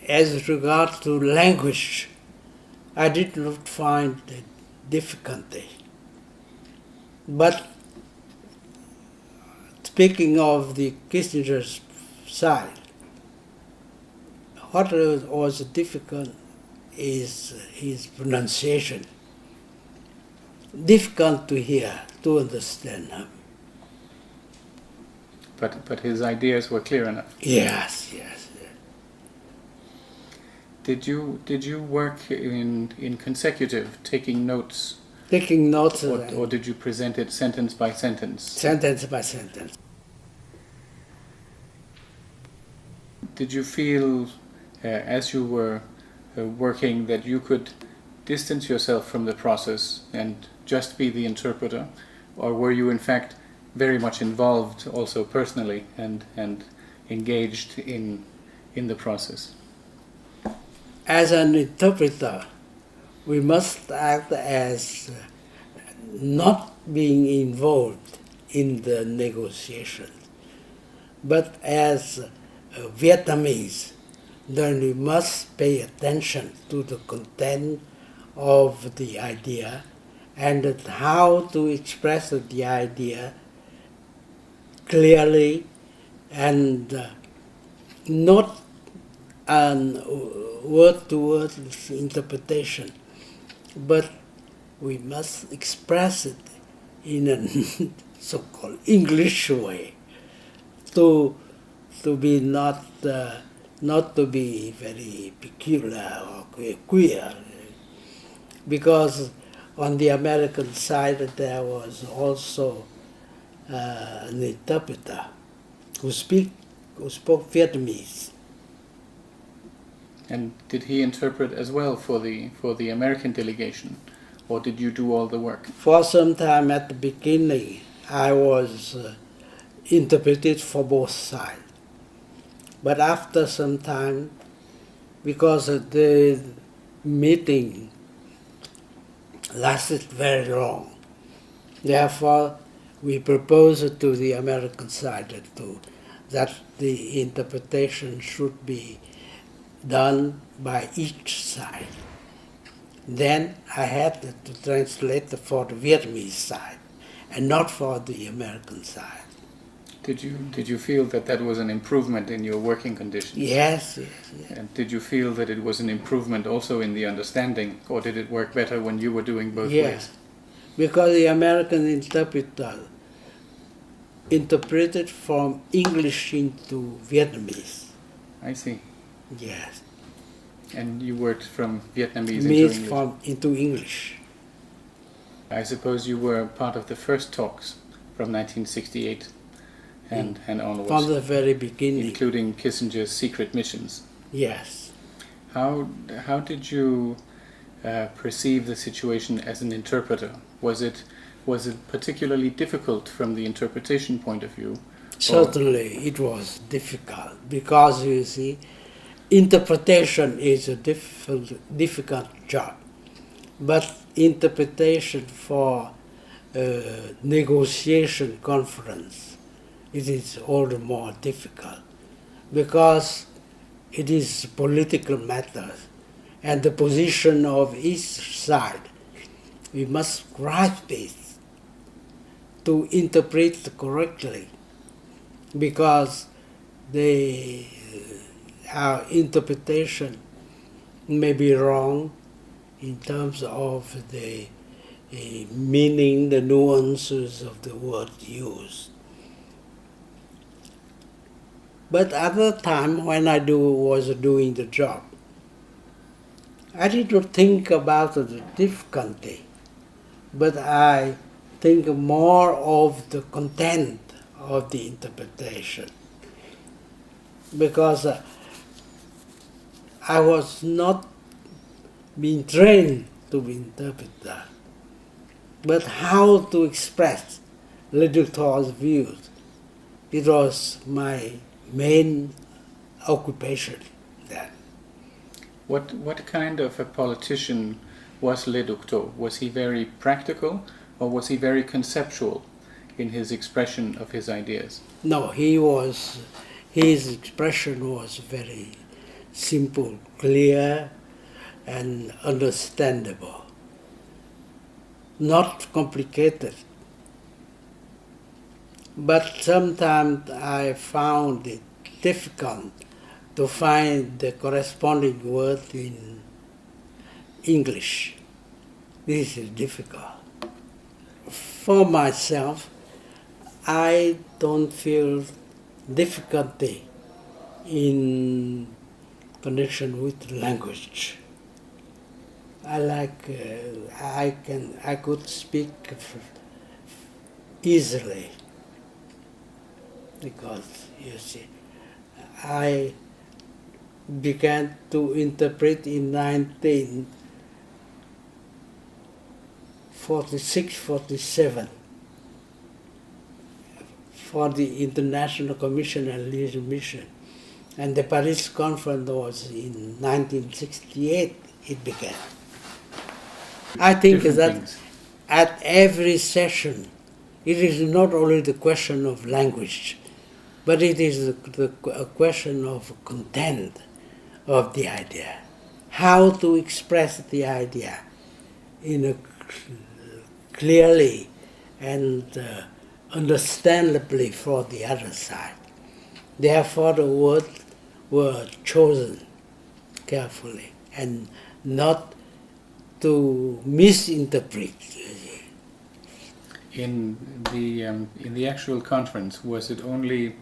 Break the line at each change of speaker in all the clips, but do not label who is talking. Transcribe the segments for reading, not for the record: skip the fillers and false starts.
as regard to language, I did not find the difficulty. But speaking of the Kissinger's side, what was difficult is his pronunciation. Difficult to hear, to understand him.
But his ideas were clear enough.
Yes.
Did you work in consecutive, taking notes?
Taking notes.
Or did you present it sentence by sentence?
Sentence by sentence.
Did you feel, as you were working, that you could distance yourself from the process and just be the interpreter? Or were you in fact very much involved also personally and engaged in the process?
As an interpreter, we must act as not being involved in the negotiation, but as Vietnamese, then we must pay attention to the content of the idea and how to express the idea clearly and not an word-to-word interpretation, but we must express it in a so-called English way to be not to be very peculiar or queer, because on the American side there was also an interpreter who spoke Vietnamese.
And did he interpret as well for the American delegation, or did you do all the work?
For some time at the beginning, I was interpreted for both sides. But after some time, because the meeting lasted very long, therefore we proposed to the American side that the interpretation should be done by each side. Then I had to translate for the Vietnamese side and not for the American side.
Did you feel that was an improvement in your working conditions?
Yes.
And did you feel that it was an improvement also in the understanding, or did it work better when you were doing both ways?
Because the American interpreter interpreted from English into Vietnamese.
I see.
Yes.
And you worked from Vietnamese into English?
Into English.
I suppose you were part of the first talks from 1968 and onwards.
From the very beginning.
Including Kissinger's secret missions.
Yes.
How did you perceive the situation as an interpreter? Was it particularly difficult from the interpretation point of view?
Certainly it was difficult, because you see, interpretation is a difficult job, but interpretation for negotiation conference, it is all the more difficult, because it is political matters, and the position of each side, we must grasp it to interpret correctly, because our interpretation may be wrong in terms of the meaning, the nuances of the word used. But at the time when I was doing the job, I did not think about the difficulty, but I think more of the content of the interpretation, because I was not being trained to be interpreter, but how to express Ledoux's views. It was my main occupation then.
What kind of a politician was Ledoux? Was he very practical, or was he very conceptual in his expression of his ideas?
No, his expression was very simple, clear, and understandable. Not complicated. But sometimes I found it difficult to find the corresponding word in English. This is difficult. For myself, I don't feel difficulty in connection with language. I could speak easily because, you see, I began to interpret in 1946-47 for the International Commission and Religious Mission. And the Paris Conference was in 1968 it began. I think that at every session, it is not only the question of language, but it is a question of content of the idea. How to express the idea in a clearly and understandably for the other side. Therefore, the words were chosen carefully and not to misinterpret.
In the actual conference, was it only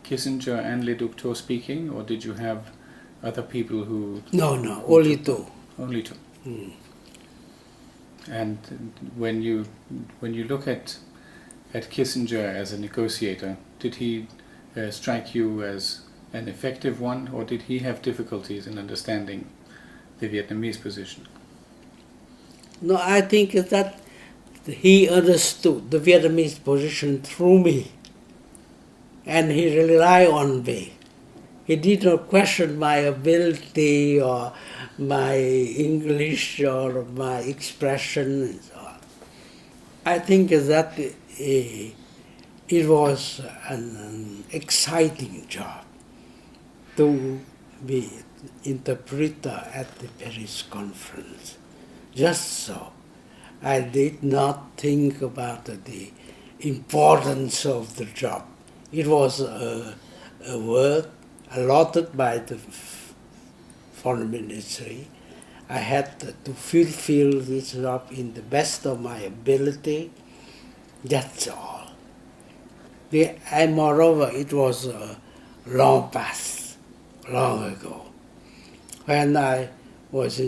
Kissinger and Le Duc speaking, or did you have other people who?
No, only two.
Only two. And when you look at Kissinger as a negotiator, did he strike you as an effective one, or did he have difficulties in understanding the Vietnamese position?
No, I think that he understood the Vietnamese position through me, and he relied on me. He did not question my ability or my English or my expression and so on. I think that it was an exciting job to be interpreter at the Paris Conference. Just so. I did not think about the importance of the job. It was a work allotted by the Foreign Ministry. I had to fulfill this job in the best of my ability. That's all. And moreover, it was a long past, long ago. When I was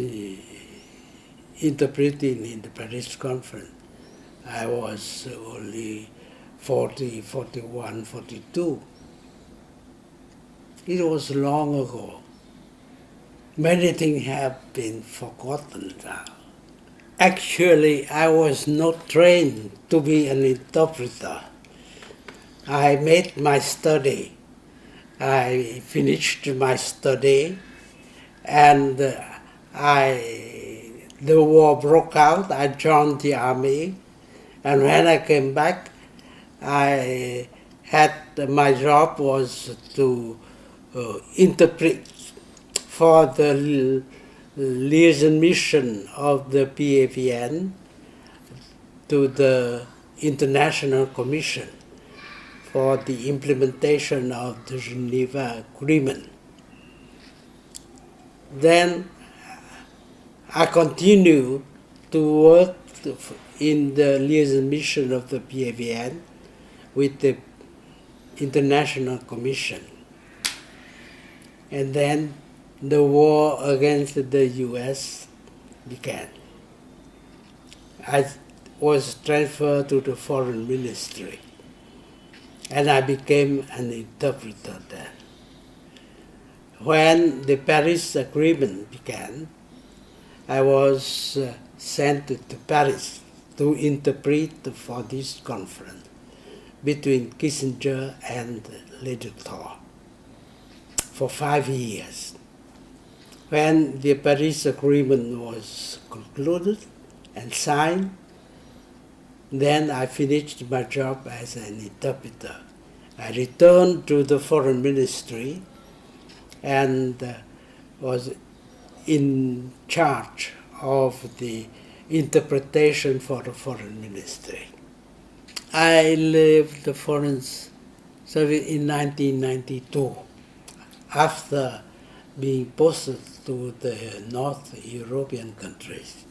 interpreting in the Paris Conference, I was only 40, 41, 42. It was long ago. Many things have been forgotten now. Actually, I was not trained to be an interpreter. I made my study. I finished my study, and the war broke out. I joined the army, and when I came back, my job was to interpret for the liaison mission of the PAVN to the International Commission for the implementation of the Geneva Agreement. Then I continue to work in the liaison mission of the PAVN with the International Commission. And then the war against the US began. I was transferred to the Foreign Ministry, and I became an interpreter there. When the Paris Agreement began, I was sent to Paris to interpret for this conference between Kissinger and Le Duc for 5 years. When the Paris Agreement was concluded and signed, then I finished my job as an interpreter. I returned to the Foreign Ministry, and was in charge of the interpretation for the foreign ministry. I left the foreign service in 1992 after being posted to the North European countries.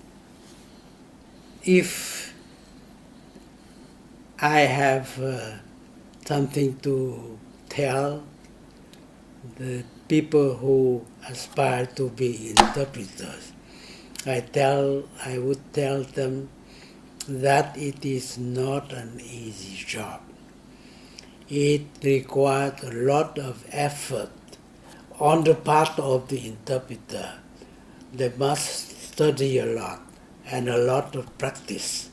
If I have something to tell the people who aspire to be interpreters, I would tell them that it is not an easy job. It requires a lot of effort on the part of the interpreter. They must study a lot and a lot of practice